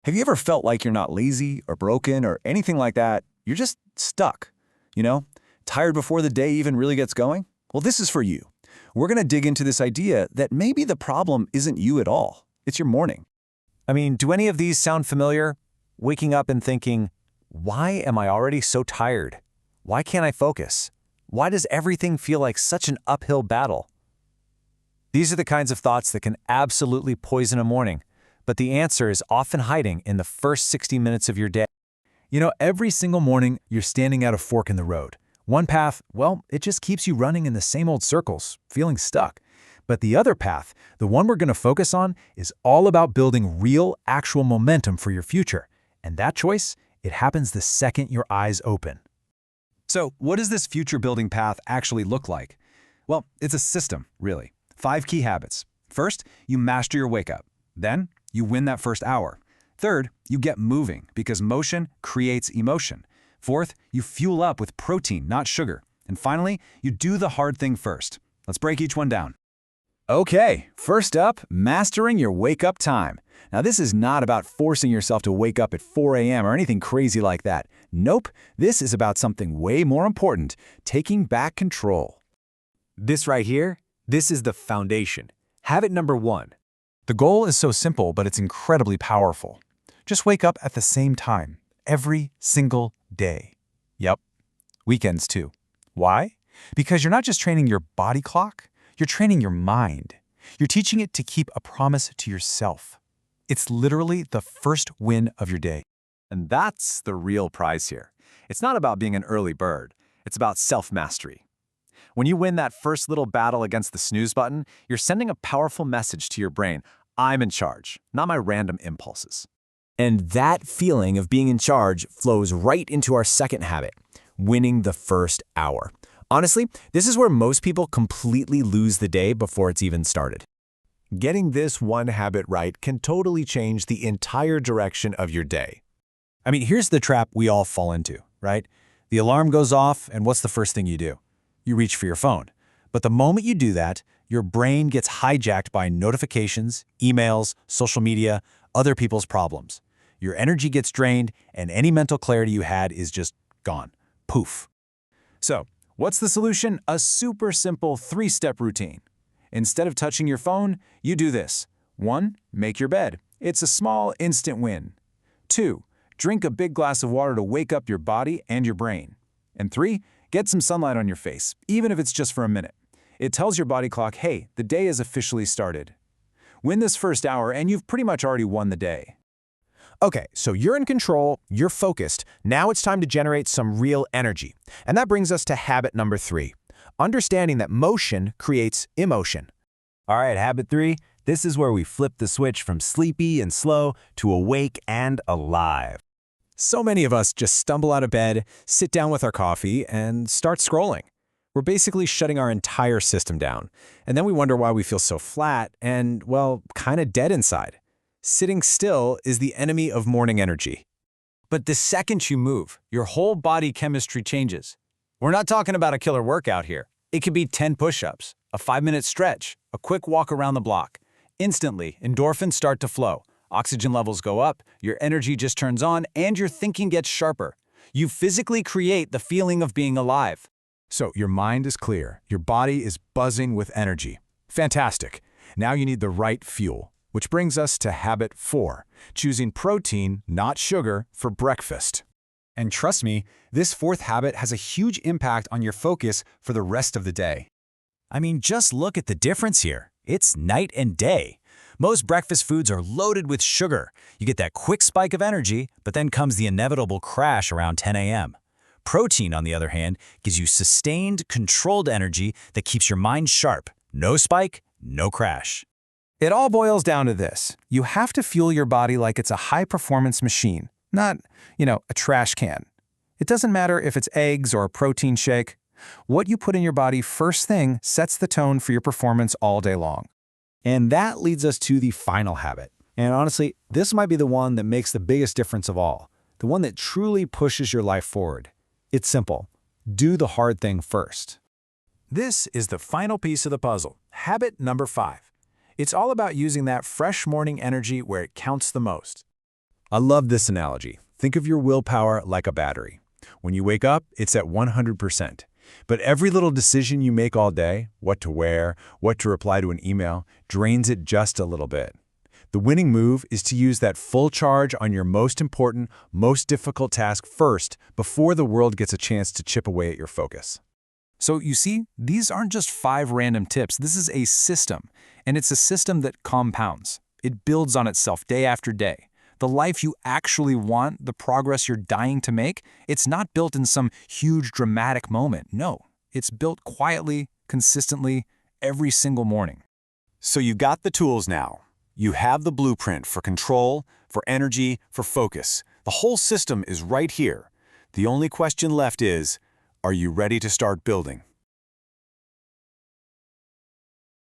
Have you ever felt like you're not lazy or broken or anything like that? You're just stuck, you know? Tired before the day even really gets going? Well, this is for you. We're going to dig into this idea that maybe the problem isn't you at all. It's your morning. I mean, do any of these sound familiar? Waking up and thinking, why am I already so tired? Why can't I focus? Why does everything feel like such an uphill battle? These are the kinds of thoughts that can absolutely poison a morning. But the answer is often hiding in the first 60 minutes of your day. You know, every single morning, you're standing at a fork in the road. One path, well, it just keeps you running in the same old circles, feeling stuck. But the other path, the one we're going to focus on, is all about building real, actual momentum for your future. And that choice, it happens the second your eyes open. So, what does this future-building path actually look like? Well, it's a system, really. 5 key habits. First, you master your wake-up. Then, you win that first hour. Third, you get moving because motion creates emotion. Fourth, you fuel up with protein, not sugar. And finally, you do the hard thing first. Let's break each one down. Okay, first up, mastering your wake-up time. Now, this is not about forcing yourself to wake up at 4 a.m. or anything crazy like that. Nope, this is about something way more important, taking back control. This right here, this is the foundation. Habit number 1. The goal is so simple, but it's incredibly powerful. Just wake up at the same time, every single day. Yep, weekends too. Why? Because you're not just training your body clock, you're training your mind. You're teaching it to keep a promise to yourself. It's literally the first win of your day. And that's the real prize here. It's not about being an early bird. It's about self-mastery. When you win that first little battle against the snooze button, you're sending a powerful message to your brain. I'm in charge, not my random impulses. And that feeling of being in charge flows right into our second habit, winning the first hour. Honestly, this is where most people completely lose the day before it's even started. Getting this one habit right can totally change the entire direction of your day. I mean, here's the trap we all fall into, right? The alarm goes off, and what's the first thing you do? You reach for your phone. But the moment you do that, your brain gets hijacked by notifications, emails, social media, other people's problems. Your energy gets drained, and any mental clarity you had is just gone. Poof. So, what's the solution? A super simple 3-step routine. Instead of touching your phone, you do this. 1. Make your bed. It's a small, instant win. 2. Drink a big glass of water to wake up your body and your brain. And 3. Get some sunlight on your face, even if it's just for a minute. It tells your body clock, hey, the day has officially started. Win this first hour and you've pretty much already won the day. Okay, so you're in control, you're focused. Now it's time to generate some real energy. And that brings us to habit number 3, understanding that motion creates emotion. All right, habit 3, this is where we flip the switch from sleepy and slow to awake and alive. So many of us just stumble out of bed, sit down with our coffee, and start scrolling. We're basically shutting our entire system down. And then we wonder why we feel so flat and, well, kind of dead inside. Sitting still is the enemy of morning energy. But the second you move, your whole body chemistry changes. We're not talking about a killer workout here. It could be 10 push-ups, a 5-minute stretch, a quick walk around the block. Instantly, endorphins start to flow. Oxygen levels go up, your energy just turns on, and your thinking gets sharper. You physically create the feeling of being alive. So your mind is clear, your body is buzzing with energy. Fantastic. Now you need the right fuel, which brings us to habit 4, choosing protein, not sugar, for breakfast. And trust me, this 4th habit has a huge impact on your focus for the rest of the day. I mean, just look at the difference here. It's night and day. Most breakfast foods are loaded with sugar. You get that quick spike of energy, but then comes the inevitable crash around 10 a.m. Protein, on the other hand, gives you sustained, controlled energy that keeps your mind sharp. No spike, no crash. It all boils down to this. You have to fuel your body like it's a high-performance machine, not, a trash can. It doesn't matter if it's eggs or a protein shake. What you put in your body first thing sets the tone for your performance all day long. And that leads us to the final habit. And honestly, this might be the one that makes the biggest difference of all, the one that truly pushes your life forward. It's simple. Do the hard thing first. This is the final piece of the puzzle, habit number 5. It's all about using that fresh morning energy where it counts the most. I love this analogy. Think of your willpower like a battery. When you wake up, it's at 100%. But every little decision you make all day, what to wear, what to reply to an email, drains it just a little bit. The winning move is to use that full charge on your most important, most difficult task first before the world gets a chance to chip away at your focus. So you see, these aren't just 5 random tips. This is a system, and it's a system that compounds. It builds on itself day after day. The life you actually want, the progress you're dying to make, it's not built in some huge dramatic moment. No, it's built quietly, consistently, every single morning. So you got the tools now. You have the blueprint for control, for energy, for focus. The whole system is right here. The only question left is, are you ready to start building?